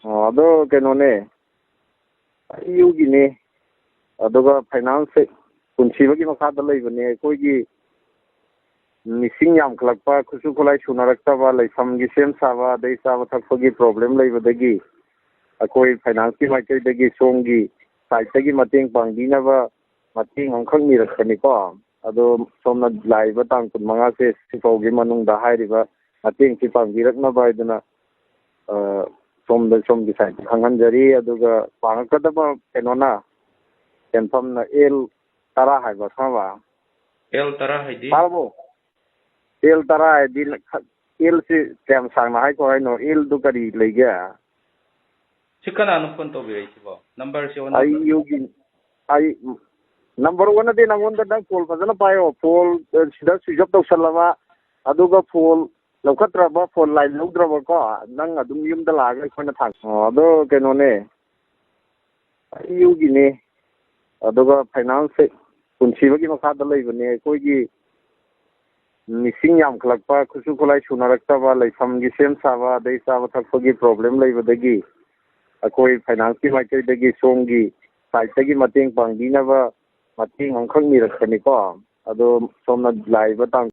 ꯑꯗꯣ ꯀꯩꯅꯣꯅꯦ ꯑꯩ ꯌꯨꯒꯤꯅꯦ ꯑꯗꯨꯒ ꯐꯥꯏꯅꯥꯟꯁ ꯄꯨꯟꯁꯤꯕꯒꯤ ꯃꯈꯥꯗ ꯂꯩꯕꯅꯦ ꯑꯩꯈꯣꯏꯒꯤ ꯃꯤꯁꯤꯡ ꯌꯥꯝꯈꯠꯂꯛꯄ ꯈꯨꯠꯁꯨ ꯈꯨꯠꯂꯥꯏ ꯁꯨꯅꯔꯛꯇꯕ ꯂꯩꯐꯝꯒꯤ ꯁꯦꯝ ꯁꯥꯕ ꯑꯗꯩ ꯆꯥꯕ ꯊꯛꯄꯒꯤ ꯄ꯭ꯔꯣꯕ꯭ꯂꯦꯝ ꯂꯩꯕꯗꯒꯤ ꯑꯩꯈꯣꯏ ꯐꯥꯏꯅꯥꯟꯁꯀꯤ ꯃꯥꯏꯀꯩꯗꯒꯤ ꯁꯣꯝꯒꯤ ꯁꯥꯏꯠꯇꯒꯤ ꯃꯇꯦꯡ ꯄꯥꯡꯕꯤꯅꯕ ꯃꯇꯦꯡ ꯑꯃꯈꯛ ꯅꯤꯔꯛꯄꯅꯤꯀꯣ ꯑꯗꯣ ꯁꯣꯝꯅ ꯂꯥꯛꯏꯕ ꯇꯥꯡ 15ꯁꯦ ꯁꯤꯐꯥꯎꯒꯤ ꯃꯅꯨꯡꯗ ꯍꯥꯏꯔꯤꯕ ꯃꯇꯦꯡꯁꯤ ꯄꯥꯡꯕꯤꯔꯛꯅꯕ ꯍꯥꯏꯗꯅ ꯁꯣꯝꯒꯤ ꯁꯥꯏꯠꯇ ꯈꯪꯍꯟꯖꯔꯤ ꯑꯗꯨꯒ ꯄꯥꯡꯉꯛꯀꯗꯕ ꯀꯩꯅꯣꯅ ꯁꯦꯟꯐꯝꯅ L10 ꯍꯥꯏꯕ ꯈꯪꯉꯕ L10 ꯍꯥꯏꯗꯤ ꯇꯥꯔꯕꯣ L10 ꯍꯥꯏꯗꯤ Lꯁꯤ ꯀꯌꯥꯝ ꯁꯥꯡꯅ ꯍꯥꯏꯈꯣ ꯍꯥꯏꯅꯣ Lꯗꯨ ꯀꯔꯤ ꯂꯩꯒꯦ ꯁꯤ ꯀꯅꯥꯅꯣ ꯐꯣꯟ ꯇꯧꯕꯤꯔꯛꯏꯁꯤꯕꯣ ꯅꯝꯕꯔꯁꯤ ꯑꯩ ꯌꯨꯒꯤ ꯑꯩ ꯅꯝꯕꯔ ꯑꯣꯟꯅꯗꯦ ꯅꯪꯉꯣꯟꯗ ꯅꯪ ꯐꯣꯟ ꯐꯖꯅ ꯄꯥꯏꯌꯣ ꯐꯣꯟ ꯁꯤꯗ ꯁ꯭ꯋꯤꯆ ꯑꯣꯐ ꯇꯧꯁꯜꯂꯕ ꯑꯗꯨꯒ ꯐꯣꯟ ꯂꯧꯈꯠꯇ꯭ꯔꯕ ꯐꯣꯟ ꯂꯥꯏꯟ ꯂꯧꯗ꯭ꯔꯕꯀꯣ ꯅꯪ ꯑꯗꯨꯝ ꯌꯨꯝꯗ ꯂꯥꯛꯑꯒ ꯑꯩꯈꯣꯏꯅ ꯑꯗꯣ ꯀꯩꯅꯣꯅꯦ ꯑꯩ ꯌꯨꯒꯤꯅꯦ ꯑꯗꯨꯒ ꯐꯥꯏꯅꯥꯟꯁ ꯄꯨꯟꯁꯤꯕꯒꯤ ꯃꯈꯥꯗ ꯂꯩꯕꯅꯦ ꯑꯩꯈꯣꯏꯒꯤ ꯃꯤꯁꯤꯡ ꯌꯥꯝꯈꯠꯂꯛꯄ ꯈꯨꯠꯁꯨ ꯈꯨꯠꯂꯥꯏ ꯁꯨꯅꯔꯛꯇꯕ ꯂꯩꯐꯝꯒꯤ ꯁꯦꯝ ꯁꯥꯕ ꯑꯗꯩ ꯆꯥꯕ ꯊꯛꯄꯒꯤ ꯄ꯭ꯔꯣꯕ꯭ꯂꯦꯝ ꯂꯩꯕꯗꯒꯤ ꯑꯩꯈꯣꯏ ꯐꯥꯏꯅꯥꯟꯁꯀꯤ ꯃꯥꯏꯀꯩꯗꯒꯤ ꯁꯣꯝꯒꯤ ꯁꯥꯏꯠꯇꯒꯤ ꯃꯇꯦꯡ ꯄꯥꯡꯕꯤꯅꯕ ꯃꯇꯦꯡ ꯑꯃꯈꯛ ꯅꯤꯔꯛꯄꯅꯤꯀꯣ ꯑꯗꯣ ꯁꯣꯝꯅ ꯂꯥꯛꯏꯕ ꯇꯥꯡ